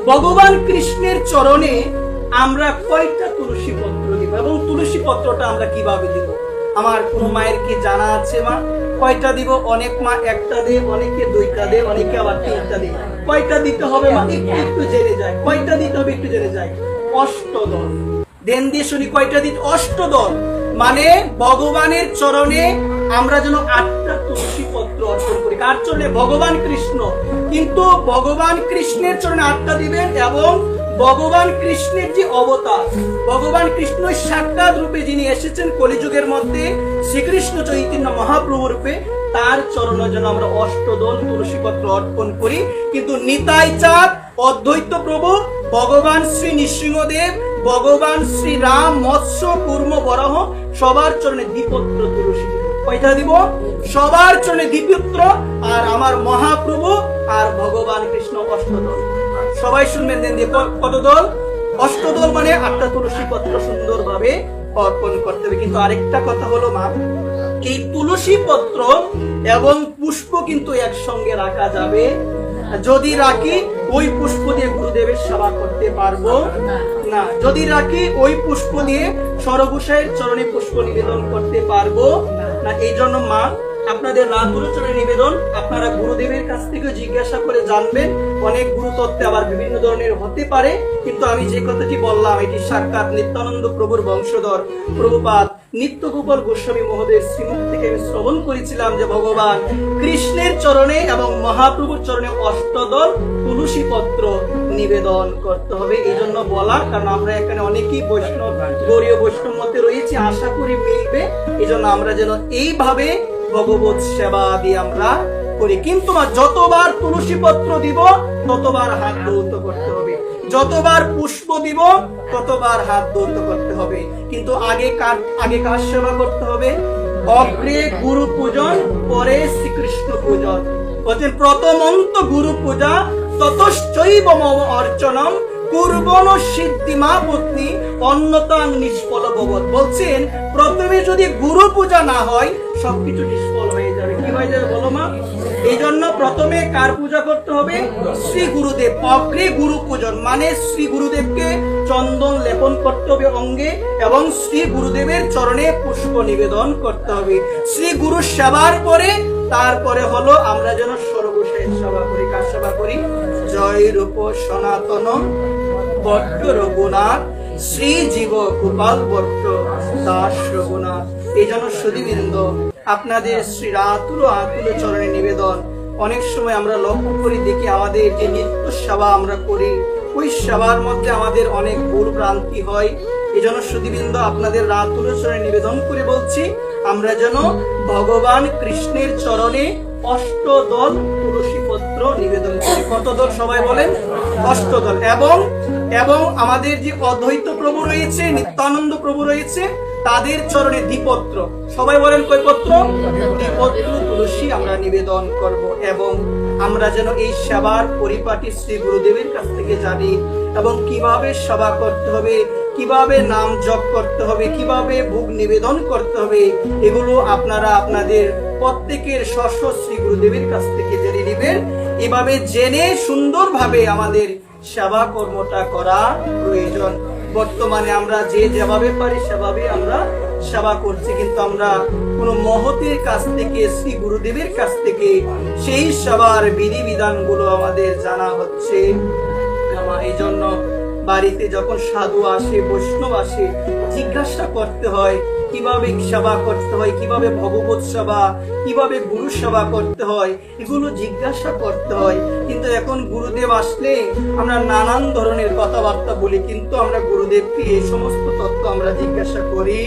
ভগবান কৃষ্ণের চরণে আমরা কয়টা তুলসী পত্র দিব এবং তুলসী পত্রটা আমরা কিভাবে দিব? আমার কোন মায়ের কি জানা আছে মা? কয়টা দিব? অনেক মা একটা দেয়, অনেকে দুইটা দেয়, অনেকে আবার তিনটা দেয়। কয়টা দিতে হবে মা? একটু জেনে যায়। কয়টা দিতে হবে একটু জেনে যায়। অষ্টদল। দেন দিয়ে শুনি কয়টা দিতে? অষ্টদল। মানে ভগবানের চরণে আমরা যেন 8টা তুলসী পত্র অর্পণ করি। কার চরণে? ভগবান কৃষ্ণ। কিন্তু ভগবান কৃষ্ণের চরণে 8টা দিবেন এবং ভগবান কৃষ্ণের যে অবতার, ভগবান কৃষ্ণ সাক্ষাৎ রূপে যিনি এসেছেন কলিযুগের মধ্যে, শ্রীকৃষ্ণ চৈতন্য মহাপ্রভু রূপে, তার চরণে যেন আমরা অষ্টদল তুলসী পত্র অর্পণ করি। কিন্তু নিতাই চাঁদ, অদ্বৈত প্রভু, ভগবান শ্রী নৃসিংহদেব, ভগবান শ্রী রাম, মৎস্য, কুর্ম, বরাহ সবার চরণে দ্বিপত্র তুলসী। কয়টা দিব? সবার চরণে দ্বিপত্র। আর আমার মহাপ্রভু আর ভগবান কৃষ্ণ অষ্টদল। সবাই শুনবেন। দেন দিয়ে কত দল? অষ্টদল। মানে 8টা তুলসী পত্র সুন্দরভাবে অর্পণ করতে হবে। কিন্তু আরেকটা কথা হলো মা, এই তুলসী পত্র এবং পুষ্প কিন্তু একসঙ্গে রাখা যাবে। যদি রাখি ওই পুষ্প দিয়ে গুরুদেবের সেবা করতে পারবো না। যদি রাখি ওই পুষ্প দিয়ে সরগোসাইয়ের চরণে পুষ্প নিবেদন করতে পারবো না। এই জন্য মা, আপনাদের রাতুলচরণে নিবেদন, আপনারা গুরুদেবের কাছ থেকে জিজ্ঞাসা করে জানবেন। অনেক গুরুতত্ত্বে আবার বিভিন্ন ধরনের হতে পারে, কিন্তু আমি যে কথাটি বললাম এটি সাক্ষাৎ নিত্যানন্দ প্রভুর বংশধর প্রভুপাদ নিত্যগোপাল গোস্বামী মহোদয়ের শ্রীমুখ থেকে আমি শ্রবণ করেছিলাম যে ভগবান কৃষ্ণের চরণে এবং মহাপ্রভুর চরণে অষ্টদল তুলসী পত্র নিবেদন করতে হবে। এই জন্য বলা, কারণ আমরা এখানে অনেকেই বৈষ্ণব, গৌড়ীয় বৈষ্ণব মতে রয়েছে, আশা করি মিলবে। এই জন্য আমরা যেন এইভাবে ভগবত সেবা দিয়ে আমরা করি। কিন্তু যতবার তুলসী পত্র দিব ততবার হাত ধৌত করতে হবে, যতবার পুষ্প দিব ততবার হাত ধৌত করতে হবে। কিন্তু আগে কার সেবা করতে হবে? অগ্রে গুরু পূজন, পরে শ্রীকৃষ্ণ পূজন। বলছেন প্রথমন্ত গুরু পূজা, ততশ্চৈব মম অর্চনম কুর্বণ সিদ্ধিমা পত্নী অন্যতাং নিষ্ফল ভবৎ। বলছেন প্রথমে যদি গুরু পূজা না হয় সবকিছু নিষ্ফল হয়ে যাবে। কি হয়ে যাবে বলো মা? এই জন্য প্রথমে কার পূজা করতে হবে? শ্রী গুরুদেব। অগ্রে গুরু পূজন মানে শ্রী গুরুদেবকে চন্দন লেপন করতে হবে অঙ্গে এবং শ্রী গুরুদেবের চরণে পুষ্প নিবেদন করতে হবে। শ্রী গুরু সেবার পরে তারপরে হলো আমরা যেন সর্বশেষ সেবা করি। কার সেবা করি? জয় রূপ সনাতন বট্ট রঘুনাথ শ্রী জীব গোপাল বট্ট দাস রঘুনাথ। এই জন্য সুধীবৃন্দ, আপনাদের শ্রী আতুল চরণে নিবেদন। অনেক সময় আমরা লক্ষ্য করি, দেখি আমাদের যে নিত্য সেবা আমরা করি, ওই সেবার মধ্যে আমাদের অনেক ভুল ভ্রান্তি হয়। এই জন্য সুধীবৃন্দ, আপনাদের আতুল চরণে নিবেদন করে বলছি, আমরা যেন ভগবান কৃষ্ণের চরণে অষ্টদল তুলসী পত্র নিবেদন করি। কত দল সবাই বলেন? অষ্টদল। এবং আমাদের যে অদ্বৈত প্রভু রয়েছে, নিত্যানন্দ প্রভু রয়েছে, তাদের চরণে দ্বিপত্র। সবাই বলেন কয় পত্র? দ্বিপত্র তুলসী আমরা নিবেদন করব। এবং আমরা যেন এই সেবার পরিপাটি শ্রী গুরুদেবের কাছ থেকে জানি এবং কিভাবে সেবা করতে হবে, কিভাবে নাম জপ করতে হবে, কিভাবে ভোগ নিবেদন করতে হবে, এগুলো আপনারা আপনাদের প্রত্যেকের স্ব শ্রী গুরুদেবের কাছ থেকে জেনে নেবেন। এভাবে জেনে সুন্দরভাবে আমাদের সেবা কর্মটা করা প্রয়োজন। বর্তমানে আমরা যেভাবে পারি সেভাবে আমরা সেবা করছি, কিন্তু আমরা কোন মহতের কাছ থেকে, শ্রী গুরুদেবের কাছ থেকে সেই সেবার বিধিবিধানগুলো আমাদের জানা হচ্ছে। এই জন্য বাড়িতে যখন সাধু আসে, বৈষ্ণব আসে, জিজ্ঞাসা করতে হয় কিভাবে সেবা করতে হয়, কিভাবে ভগবত সেবা, কিভাবে গুরু সেবা করতে হয়, এগুলো জিজ্ঞাসা করতে হয়। কিন্তু এখন গুরুদেব আসলে আমরা নানান ধরনের কথাবার্তা বলি, কিন্তু আমরা গুরুদেবকে এই সমস্ত তত্ত্ব আমরা জিজ্ঞাসা করি